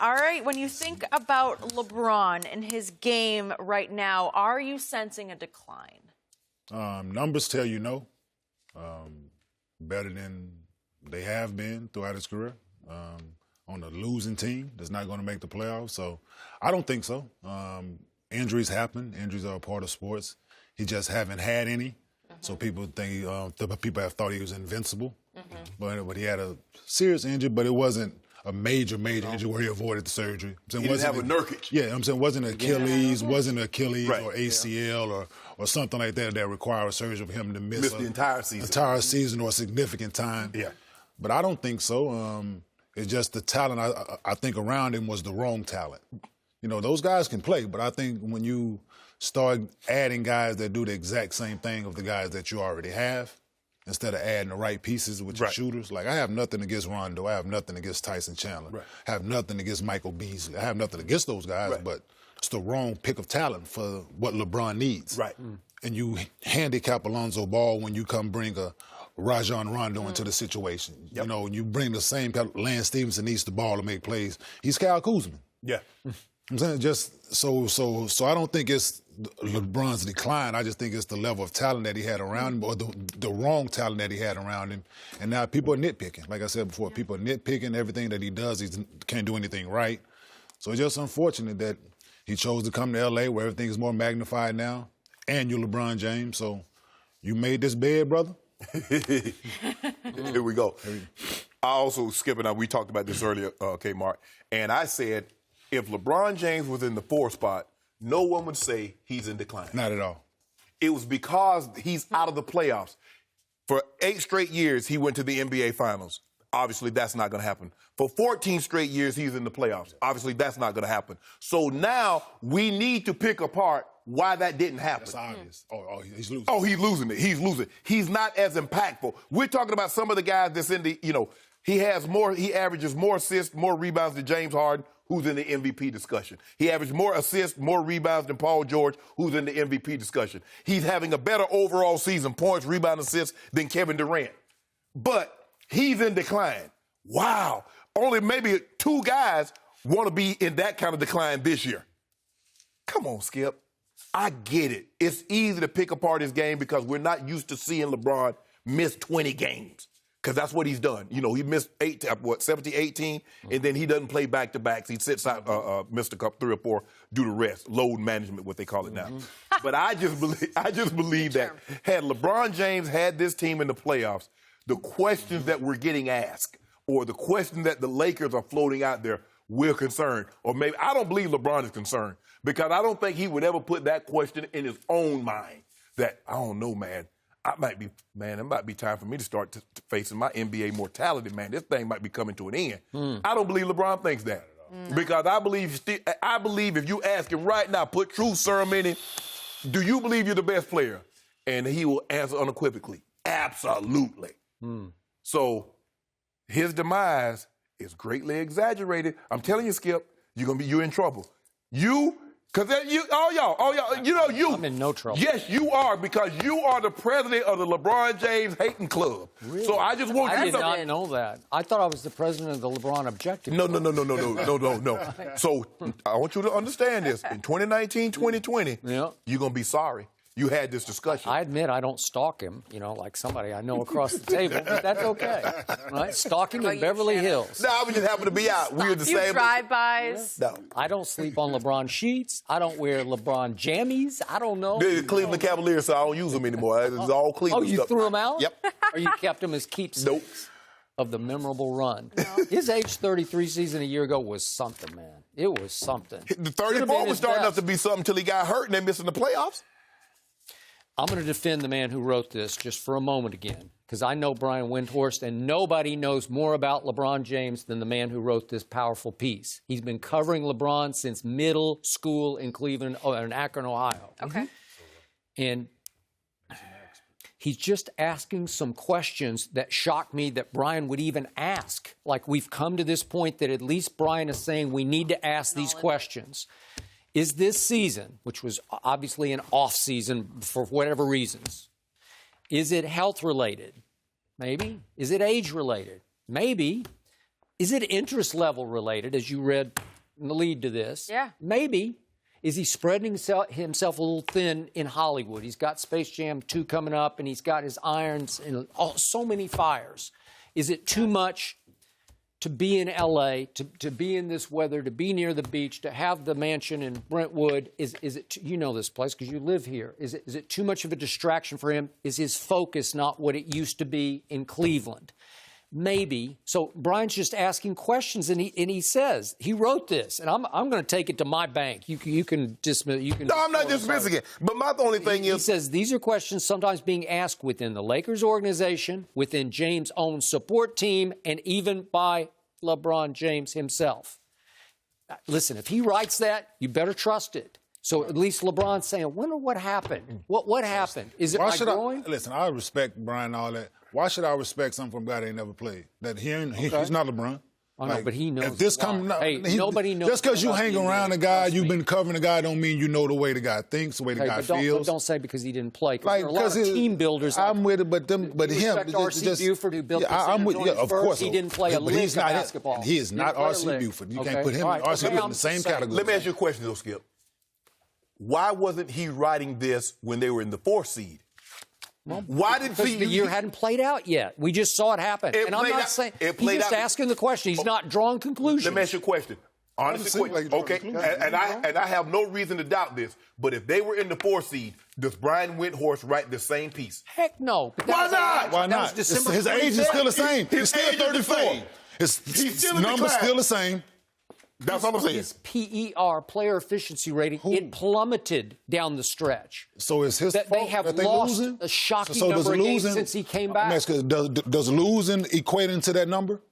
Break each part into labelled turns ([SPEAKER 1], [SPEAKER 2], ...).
[SPEAKER 1] All right, when you think about LeBron and his game right now, are you sensing a decline?
[SPEAKER 2] Numbers tell you no. Better than they have been throughout his career. On a losing team that's not going to make the playoffs. So I don't think so. Injuries happen. Injuries are a part of sports. He just haven't had any. So people think people have thought he was invincible. But he had a serious injury, but it wasn't a major injury where he avoided the surgery.
[SPEAKER 3] He didn't have a Nurkic.
[SPEAKER 2] Yeah, I'm saying wasn't Achilles, or ACL or something like that required a surgery for him to miss
[SPEAKER 3] the entire season.
[SPEAKER 2] Entire season or a significant time.
[SPEAKER 3] Yeah.
[SPEAKER 2] But I don't think so. It's just the talent, I think, around him was the wrong talent. You know, those guys can play, but I think when you start adding guys that do the exact same thing of the guys that you already have, instead of adding the right pieces with your shooters. Like, I have nothing against Rondo. I have nothing against Tyson Chandler. I have nothing against Michael Beasley. I have nothing against those guys, but it's the wrong pick of talent for what LeBron needs. And you handicap Alonzo Ball when you come bring a Rajon Rondo into the situation. You know, you bring the same Lance Stevenson needs the ball to make plays. He's Kyle Kuzma. I'm saying just so I don't think it's LeBron's decline. I just think it's the level of talent that he had around him, or the wrong talent that he had around him. And now people are nitpicking. Like I said before, people are nitpicking everything that he does. He can't do anything right. So it's just unfortunate that he chose to come to L.A. where everything is more magnified now, and you're LeBron James. So you made this bed, brother.
[SPEAKER 3] Here we go. I also, Skip and I, we talked about this earlier, K-Mark, and I said, if LeBron James was in the 4th spot, no one would say he's in decline.
[SPEAKER 2] Not at all.
[SPEAKER 3] It was because he's out of the playoffs. For 8 straight years, he went to the NBA Finals. Obviously, that's not going to happen. For 14 straight years, he's in the playoffs. Obviously, that's not going to happen. So now we need to pick apart why that didn't happen.
[SPEAKER 2] That's obvious. Oh, he's losing.
[SPEAKER 3] Oh, he's losing it. He's losing. He's not as impactful. We're talking about some of the guys that's in the, he averages more assists, more rebounds than James Harden, who's in the MVP discussion. He averaged more assists, more rebounds than Paul George, who's in the MVP discussion. He's having a better overall season, points, rebound, assists, than Kevin Durant. But he's in decline. Wow. Only maybe 2 guys want to be in that kind of decline this year. Come on, Skip. I get it. It's easy to pick apart his game because we're not used to seeing LeBron miss 20 games. Because that's what he's done. You know, he missed 17, 18, and then he doesn't play back-to-backs. He sits out, missed a couple, 3 or 4 due to rest, load management, what they call it now. But I just believe that had LeBron James had this team in the playoffs, the questions that we're getting asked, or the questions that the Lakers are floating out there, we're concerned. Or maybe, I don't believe LeBron is concerned, because I don't think he would ever put that question in his own mind that, I don't know, man. It might be time for me to start facing my NBA mortality, man. This thing might be coming to an end. I don't believe LeBron thinks that. Because I believe if you ask him right now, put truth serum in him, do you believe you're the best player? And he will answer unequivocally, absolutely. So his demise is greatly exaggerated. I'm telling you, Skip, you're in trouble. I'm
[SPEAKER 4] in no trouble.
[SPEAKER 3] Yes, you are, because you are the president of the LeBron James hating club.
[SPEAKER 4] Really?
[SPEAKER 3] So I just want you to
[SPEAKER 4] I did not know that. I thought I was the president of the LeBron Objective.
[SPEAKER 3] No. So I want you to understand this. In 2019, 2020, you're going to be sorry you had this discussion.
[SPEAKER 4] I admit I don't stalk him, like somebody I know across the table, but that's okay. Right? Stalk him in Beverly Hills.
[SPEAKER 3] No, we just happen to be out. We're the same.
[SPEAKER 1] Drive-bys.
[SPEAKER 3] No.
[SPEAKER 4] I don't sleep on LeBron sheets. I don't wear LeBron jammies. I don't know.
[SPEAKER 3] They're the Cleveland Cavaliers, so I don't use them anymore. It's all Cleveland
[SPEAKER 4] stuff. Oh, you threw them out?
[SPEAKER 3] Yep.
[SPEAKER 4] Or you kept them as keepsakes?
[SPEAKER 3] Nope.
[SPEAKER 4] Of the memorable run. No. His age 33 season a year ago was something, man. It was something.
[SPEAKER 3] The 34 was starting up to be something until he got hurt and then missing the playoffs.
[SPEAKER 4] I'm going to defend the man who wrote this just for a moment again, because I know Brian Windhorst, and nobody knows more about LeBron James than the man who wrote this powerful piece. He's been covering LeBron since middle school in Cleveland, in Akron, Ohio.
[SPEAKER 1] Okay.
[SPEAKER 4] And he's just asking some questions that shock me that Brian would even ask. Like, we've come to this point that at least Brian is saying we need to ask these questions. Is this season, which was obviously an off season for whatever reasons, is it health related? Maybe. Is it age related? Maybe. Is it interest level related, as you read the lead to this.
[SPEAKER 1] Yeah.
[SPEAKER 4] Maybe. Is he spreading himself a little thin in Hollywood? He's got Space Jam 2 coming up, and he's got his irons in so many fires. Is it too much to be in L.A., to be in this weather, to be near the beach, to have the mansion in Brentwood? Is it you know this place because you live here. Is it too much of a distraction for him? Is his focus not what it used to be in Cleveland? Maybe. So Brian's just asking questions, and he says he wrote this, and I'm going to take it to my bank. You can dismiss. You can.
[SPEAKER 3] No, I'm not dismissing it. But my only thing is,
[SPEAKER 4] he says these are questions sometimes being asked within the Lakers organization, within James' own support team, and even by LeBron James himself. Listen, if he writes that, you better trust it. So at least LeBron's saying, wonder what happened. What happened? Is it
[SPEAKER 2] Why
[SPEAKER 4] my
[SPEAKER 2] should
[SPEAKER 4] growing?
[SPEAKER 2] Listen, I respect Brian and all that. Why should I respect something from a guy that ain't never played? That he's not LeBron.
[SPEAKER 4] I know, but he knows.
[SPEAKER 2] If this
[SPEAKER 4] a lot.
[SPEAKER 2] comes,
[SPEAKER 4] Hey, nobody knows.
[SPEAKER 2] Just because you
[SPEAKER 4] about
[SPEAKER 2] hang
[SPEAKER 4] the
[SPEAKER 2] around
[SPEAKER 4] NBA.
[SPEAKER 2] a guy,
[SPEAKER 4] Trust
[SPEAKER 2] you've
[SPEAKER 4] me.
[SPEAKER 2] been covering a guy, don't mean you know the way the guy thinks, the way the guy
[SPEAKER 4] But
[SPEAKER 2] feels.
[SPEAKER 4] don't say because he didn't play.
[SPEAKER 2] Like,
[SPEAKER 4] There are a lot of team builders.
[SPEAKER 2] I'm with it, but him.
[SPEAKER 4] Respect R.C. Buford, who built the
[SPEAKER 2] I'm with,
[SPEAKER 4] San Antonio
[SPEAKER 2] of
[SPEAKER 4] Spurs.
[SPEAKER 2] course.
[SPEAKER 4] He didn't play a
[SPEAKER 2] but
[SPEAKER 4] lick
[SPEAKER 2] he's
[SPEAKER 4] of
[SPEAKER 2] not,
[SPEAKER 4] basketball.
[SPEAKER 2] He is
[SPEAKER 4] Didn't
[SPEAKER 2] not
[SPEAKER 4] play a
[SPEAKER 2] R.C.
[SPEAKER 4] lick.
[SPEAKER 2] Buford. You
[SPEAKER 4] Okay.
[SPEAKER 2] can't put him
[SPEAKER 4] All
[SPEAKER 2] and
[SPEAKER 4] right.
[SPEAKER 2] R.C.
[SPEAKER 4] Okay,
[SPEAKER 2] Buford in
[SPEAKER 4] I'm
[SPEAKER 2] the same
[SPEAKER 4] just saying.
[SPEAKER 2] category.
[SPEAKER 3] let me ask you a question, though, Skip. Why wasn't he writing this when they were in the 4th seed? Why didn't
[SPEAKER 4] Because the year hadn't played out yet. We just saw it happen.
[SPEAKER 3] It
[SPEAKER 4] And I'm
[SPEAKER 3] played
[SPEAKER 4] not
[SPEAKER 3] out-
[SPEAKER 4] saying
[SPEAKER 3] it
[SPEAKER 4] he's
[SPEAKER 3] played
[SPEAKER 4] just
[SPEAKER 3] out-
[SPEAKER 4] asking the question. He's not drawing conclusions.
[SPEAKER 3] Let me ask you a question. Honestly,
[SPEAKER 2] seem like you're
[SPEAKER 3] okay,
[SPEAKER 2] drawing
[SPEAKER 3] and
[SPEAKER 2] conclusions.
[SPEAKER 3] I have no reason to doubt this, but if they were in the 4th seed, does Brian Windhorst write the same piece?
[SPEAKER 4] Heck no. But that
[SPEAKER 3] Why
[SPEAKER 4] was-
[SPEAKER 3] not?
[SPEAKER 2] Why
[SPEAKER 4] that was
[SPEAKER 2] not?
[SPEAKER 4] December
[SPEAKER 2] His age is still the same.
[SPEAKER 3] His
[SPEAKER 2] He's still
[SPEAKER 3] age is the
[SPEAKER 2] 34.
[SPEAKER 3] same.
[SPEAKER 2] His
[SPEAKER 3] He's still in
[SPEAKER 2] number's
[SPEAKER 3] decline.
[SPEAKER 2] still the same.
[SPEAKER 3] That's all I'm saying.
[SPEAKER 4] His PER, player efficiency rating, it plummeted down the stretch.
[SPEAKER 2] So it's his
[SPEAKER 4] That
[SPEAKER 2] fault
[SPEAKER 4] they have
[SPEAKER 2] that they
[SPEAKER 4] lost
[SPEAKER 2] losing?
[SPEAKER 4] a shocking
[SPEAKER 2] So does
[SPEAKER 4] number of games
[SPEAKER 2] losing-
[SPEAKER 4] since he came
[SPEAKER 2] I'm
[SPEAKER 4] back.
[SPEAKER 2] asking, does losing equate into that number?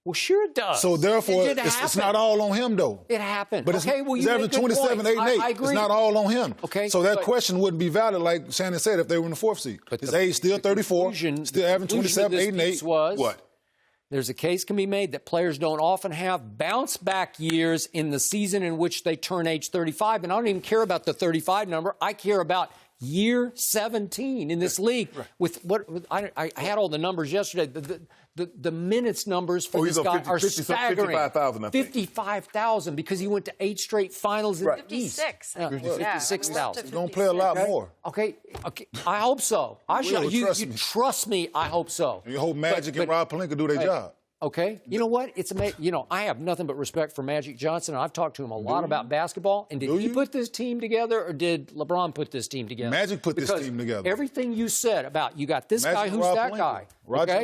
[SPEAKER 4] Well, sure it does.
[SPEAKER 2] So therefore,
[SPEAKER 4] It did
[SPEAKER 2] it's
[SPEAKER 4] happen.
[SPEAKER 2] not all on him, though.
[SPEAKER 4] It happened.
[SPEAKER 2] But
[SPEAKER 4] Okay, well,
[SPEAKER 2] he's
[SPEAKER 4] you
[SPEAKER 2] averaging
[SPEAKER 4] make good
[SPEAKER 2] 27, 8,
[SPEAKER 4] points.
[SPEAKER 2] and 8.
[SPEAKER 4] I agree.
[SPEAKER 2] It's not all on him.
[SPEAKER 4] Okay,
[SPEAKER 2] So that
[SPEAKER 4] but-
[SPEAKER 2] question wouldn't be valid, like Shannon said, if they were in the 4th seed.
[SPEAKER 4] But
[SPEAKER 2] His
[SPEAKER 4] the-
[SPEAKER 2] age still
[SPEAKER 4] the
[SPEAKER 2] 34,
[SPEAKER 4] conclusion-
[SPEAKER 2] still
[SPEAKER 4] the
[SPEAKER 2] averaging
[SPEAKER 4] conclusion of
[SPEAKER 2] 27,
[SPEAKER 4] this
[SPEAKER 2] 8, and 8.
[SPEAKER 4] piece was,
[SPEAKER 3] What?
[SPEAKER 4] There's a case can be made that players don't often have bounce-back years in the season in which they turn age 35. And I don't even care about the 35 number. I care about year 17 in this league. With I had all the numbers yesterday. The minutes numbers for
[SPEAKER 3] he's
[SPEAKER 4] this
[SPEAKER 3] on
[SPEAKER 4] guy
[SPEAKER 3] 50
[SPEAKER 4] are
[SPEAKER 3] 50
[SPEAKER 4] staggering.
[SPEAKER 3] 55,000, I think.
[SPEAKER 4] 55,000 because he went to 8 straight finals in the East.
[SPEAKER 1] 56.
[SPEAKER 4] Yeah,
[SPEAKER 1] Yeah,
[SPEAKER 4] 56,000.
[SPEAKER 2] He's going to play a lot more.
[SPEAKER 4] Okay. I hope so. You
[SPEAKER 2] trust me.
[SPEAKER 4] trust me. I hope so.
[SPEAKER 2] You hope Magic
[SPEAKER 4] But-
[SPEAKER 2] and Rob Pelinka do their job.
[SPEAKER 4] Okay, you know what? It's amazing. You know, I have nothing but respect for Magic Johnson. And I've talked to him a lot about basketball. And did he put this team together, or did LeBron put this team together?
[SPEAKER 2] Magic put this
[SPEAKER 4] Because
[SPEAKER 2] team together.
[SPEAKER 4] Everything you said about you got this guy,
[SPEAKER 2] Magic and
[SPEAKER 4] who's
[SPEAKER 2] Rob
[SPEAKER 4] that
[SPEAKER 2] Pelinka.
[SPEAKER 4] guy?
[SPEAKER 2] Magic
[SPEAKER 4] Okay,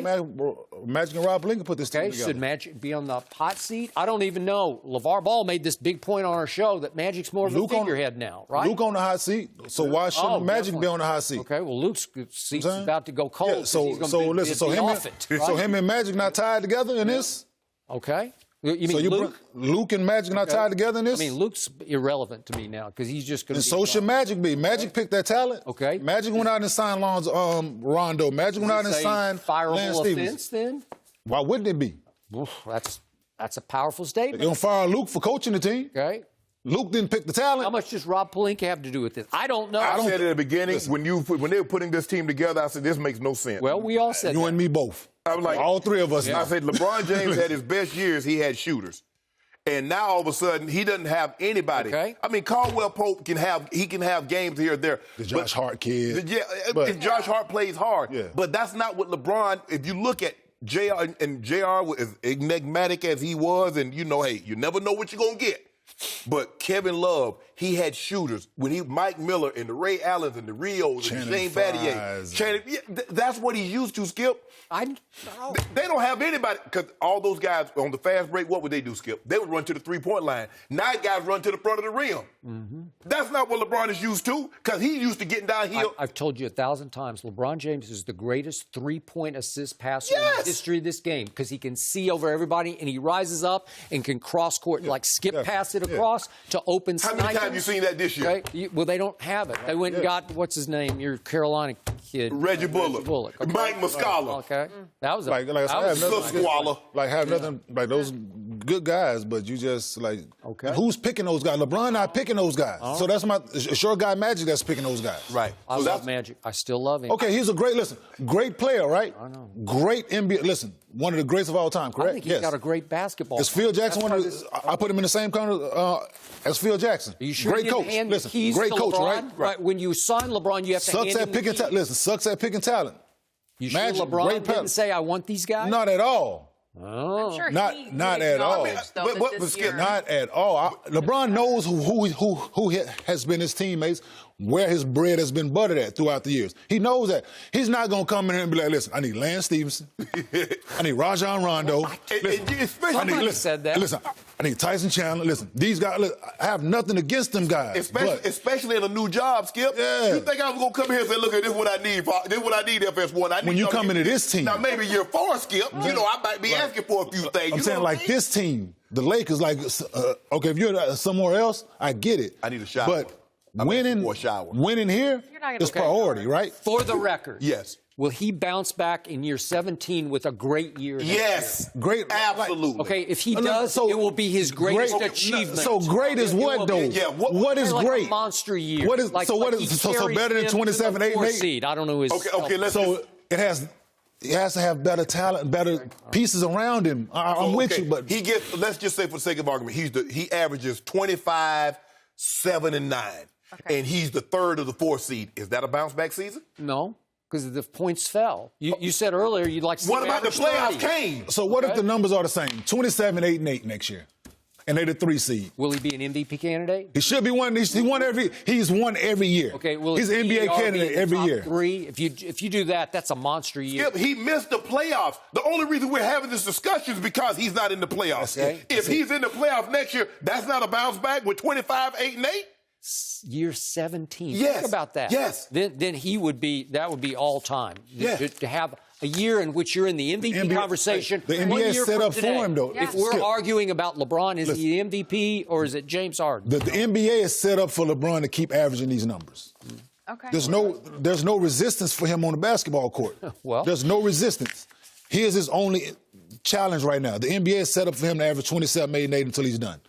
[SPEAKER 2] and Rob Pelinka put this team
[SPEAKER 4] okay.
[SPEAKER 2] together.
[SPEAKER 4] Should Magic be on the hot seat? I don't even know. LeVar Ball made this big point on our show that Magic's more of a figurehead now, right?
[SPEAKER 2] Luke on the hot seat, so why shouldn't Magic
[SPEAKER 4] definitely.
[SPEAKER 2] be on the hot seat?
[SPEAKER 4] Okay, well, Luke's seat's
[SPEAKER 2] saying?
[SPEAKER 4] about to go cold.
[SPEAKER 2] Yeah,
[SPEAKER 4] 'cause
[SPEAKER 2] so
[SPEAKER 4] he's gonna be
[SPEAKER 2] listen, so him,
[SPEAKER 4] off it, right?
[SPEAKER 2] so him and Magic not tied together in this.
[SPEAKER 4] Okay, you mean
[SPEAKER 2] So
[SPEAKER 4] Luke?
[SPEAKER 2] Luke and Magic not tied together in this?
[SPEAKER 4] I mean, Luke's irrelevant to me now because he's just going to
[SPEAKER 2] and
[SPEAKER 4] be.
[SPEAKER 2] so should Magic be. Magic picked that talent.
[SPEAKER 4] Okay.
[SPEAKER 2] Magic went out and signed Rondo. Magic went out and signed Lance
[SPEAKER 4] fireable
[SPEAKER 2] Stevens.
[SPEAKER 4] offense then?
[SPEAKER 2] Why wouldn't it be?
[SPEAKER 4] Oof, that's a powerful
[SPEAKER 2] They
[SPEAKER 4] statement.
[SPEAKER 2] don't fire Luke for coaching the team.
[SPEAKER 4] Okay.
[SPEAKER 2] Luke didn't pick the talent.
[SPEAKER 4] How much does Rob Pelinka have to do with this? I don't know.
[SPEAKER 3] I said at the beginning, when they were putting this team together, I said, this makes no sense.
[SPEAKER 4] Well, we all said
[SPEAKER 2] You
[SPEAKER 4] that.
[SPEAKER 2] and me both.
[SPEAKER 3] I was like,
[SPEAKER 2] all three of us.
[SPEAKER 3] I said, LeBron James had his best years, he had shooters. And now all of a sudden, he doesn't have anybody.
[SPEAKER 4] Okay.
[SPEAKER 3] I mean, Caldwell Pope can have games here or there.
[SPEAKER 2] The Josh Hart kid.
[SPEAKER 3] Yeah, Josh Hart plays hard.
[SPEAKER 2] Yeah.
[SPEAKER 3] But that's not what LeBron, if you look at JR, and JR, as enigmatic as he was, and hey, you never know what you're going to get. But Kevin Love, he had shooters. Mike Miller and the Ray Allens and the Rios and the Shane Battier. That's what he's used to, Skip. They don't have anybody, because all those guys on the fast break, what would they do, Skip? They would run to the three-point line. Now guys run to the front of the rim. Mm-hmm. That's not what LeBron is used to, because he's used to getting downhill.
[SPEAKER 4] I've told you 1,000 times, LeBron James is the greatest three-point assist passer in the history of this game because he can see over everybody and he rises up and can cross-court, like skip pass it across to open
[SPEAKER 3] How many times have you seen that this year?
[SPEAKER 4] Okay? Well, they don't have it. They went and got, what's his name, your Carolina kid.
[SPEAKER 3] Reggie Bullock.
[SPEAKER 4] Okay.
[SPEAKER 3] Mike Muscala.
[SPEAKER 4] Okay. That was
[SPEAKER 2] Like I said,
[SPEAKER 3] Squalor.
[SPEAKER 2] have nothing like those good guys, but you just like,
[SPEAKER 4] Okay.
[SPEAKER 2] who's picking those guys? LeBron not picking those guys. So that's it's your guy Magic that's picking those guys.
[SPEAKER 3] Right.
[SPEAKER 4] I love Magic. I still love him.
[SPEAKER 2] Okay, he's a great player, right?
[SPEAKER 4] I know.
[SPEAKER 2] Great NBA. Listen, one of the greats of all time, correct?
[SPEAKER 4] I think he's got a great basketball.
[SPEAKER 2] Is Phil Jackson one of the, I put him in the same kind of as Phil Jackson.
[SPEAKER 4] Are you sure
[SPEAKER 2] Great
[SPEAKER 4] you didn't
[SPEAKER 2] coach.
[SPEAKER 4] hand the
[SPEAKER 2] Listen,
[SPEAKER 4] keys
[SPEAKER 2] great
[SPEAKER 4] to
[SPEAKER 2] coach,
[SPEAKER 4] LeBron?
[SPEAKER 2] right?
[SPEAKER 4] When you sign LeBron, you have to
[SPEAKER 2] Sucks
[SPEAKER 4] hand
[SPEAKER 2] at
[SPEAKER 4] him the
[SPEAKER 2] picking
[SPEAKER 4] keys.
[SPEAKER 2] talent. Listen, sucks at picking talent.
[SPEAKER 4] You sure
[SPEAKER 2] Magic,
[SPEAKER 4] LeBron
[SPEAKER 2] great
[SPEAKER 4] didn't
[SPEAKER 2] player.
[SPEAKER 4] say, I want these guys?
[SPEAKER 2] Not at all.
[SPEAKER 4] Oh.
[SPEAKER 1] I'm sure
[SPEAKER 2] Not-
[SPEAKER 1] he
[SPEAKER 2] not at all.
[SPEAKER 1] acknowledged, though,
[SPEAKER 3] But
[SPEAKER 1] that
[SPEAKER 3] what
[SPEAKER 1] this
[SPEAKER 3] was
[SPEAKER 1] year-
[SPEAKER 2] Not at all. LeBron knows who has been his teammates, where his bread has been buttered at throughout the years. He knows that. He's not going to come in here and be like, listen, I need Lance Stevenson. I need Rajon Rondo.
[SPEAKER 4] Somebody said that.
[SPEAKER 2] Listen, I need Tyson Chandler. Listen, these guys, look, I have nothing against them guys.
[SPEAKER 3] Especially in a new job, Skip.
[SPEAKER 2] Yeah.
[SPEAKER 3] You think I was going to come here and say, look, this is what I need. This is what I need, FS1. I need
[SPEAKER 2] When you come into this team.
[SPEAKER 3] Now, maybe year 4, Skip, you know, I might be asking for a few things.
[SPEAKER 2] I'm
[SPEAKER 3] You
[SPEAKER 2] saying
[SPEAKER 3] know what
[SPEAKER 2] like
[SPEAKER 3] I mean?
[SPEAKER 2] this team, the Lakers, like, okay, if you're somewhere else, I get it.
[SPEAKER 3] I need a shower.
[SPEAKER 2] But winning here
[SPEAKER 1] You're not gonna
[SPEAKER 2] is
[SPEAKER 1] okay.
[SPEAKER 2] priority, right?
[SPEAKER 4] For the record.
[SPEAKER 3] Yes.
[SPEAKER 4] Will he bounce back in year 17 with a great year? next
[SPEAKER 3] Yes.
[SPEAKER 4] year?
[SPEAKER 2] Great.
[SPEAKER 3] Absolutely.
[SPEAKER 4] Okay, if he
[SPEAKER 2] Look,
[SPEAKER 4] does,
[SPEAKER 2] so
[SPEAKER 4] it will be his greatest
[SPEAKER 2] great-
[SPEAKER 4] achievement.
[SPEAKER 2] So great is
[SPEAKER 4] It will
[SPEAKER 2] what, though?
[SPEAKER 4] be-
[SPEAKER 3] Yeah,
[SPEAKER 2] what is
[SPEAKER 4] like
[SPEAKER 2] great?
[SPEAKER 4] A monster year.
[SPEAKER 2] What is so? What
[SPEAKER 4] he
[SPEAKER 2] is so
[SPEAKER 4] carries
[SPEAKER 2] better than
[SPEAKER 4] them to
[SPEAKER 2] 27,
[SPEAKER 4] the
[SPEAKER 2] 8, and
[SPEAKER 4] 4th
[SPEAKER 2] 8?
[SPEAKER 4] seed? I don't know his.
[SPEAKER 3] Okay, let's
[SPEAKER 2] So it has to have better talent, better pieces around him. I'm with you, but
[SPEAKER 3] he gets. Let's just say, for the sake of argument, he averages 25, 7, and 9, and he's the 3rd of the 4th seed. Is that a bounce back season?
[SPEAKER 4] No, because the points fell. You said earlier you'd like to see
[SPEAKER 3] What
[SPEAKER 4] him
[SPEAKER 3] about the
[SPEAKER 4] average
[SPEAKER 3] playoff
[SPEAKER 4] 30.
[SPEAKER 3] came?
[SPEAKER 2] so what if the numbers are the same? 27, 8, and 8 next year, and they're the 3 seed.
[SPEAKER 4] Will he be an MVP candidate?
[SPEAKER 2] He should be one. He's won every year.
[SPEAKER 4] Okay, well,
[SPEAKER 2] he's an NBA candidate every year.
[SPEAKER 4] 3. If you do that, that's a monster year.
[SPEAKER 3] Skip, he missed the playoffs. The only reason we're having this discussion is because he's not in the playoffs.
[SPEAKER 4] Okay.
[SPEAKER 3] If he's in the playoffs next year, that's not a bounce back with 25, 8, and 8?
[SPEAKER 4] Year 17.
[SPEAKER 3] Yes.
[SPEAKER 4] Think about that.
[SPEAKER 3] Yes.
[SPEAKER 4] Then he would be, that would be all time.
[SPEAKER 3] Yeah.
[SPEAKER 4] To have a year in which you're in the MVP
[SPEAKER 2] NBA
[SPEAKER 4] conversation.
[SPEAKER 2] the NBA
[SPEAKER 4] 1
[SPEAKER 2] is
[SPEAKER 4] year
[SPEAKER 2] set
[SPEAKER 4] from
[SPEAKER 2] up for
[SPEAKER 4] today.
[SPEAKER 2] him, though.
[SPEAKER 4] If we're
[SPEAKER 2] Skip.
[SPEAKER 4] arguing about LeBron, is he the MVP or is it James Harden?
[SPEAKER 2] The NBA is set up for LeBron to keep averaging these numbers.
[SPEAKER 1] Okay.
[SPEAKER 2] There's no resistance for him on the basketball court.
[SPEAKER 4] Well.
[SPEAKER 2] There's no resistance. Here's his only challenge right now. The NBA is set up for him to average 27, 8, and 8 until he's done.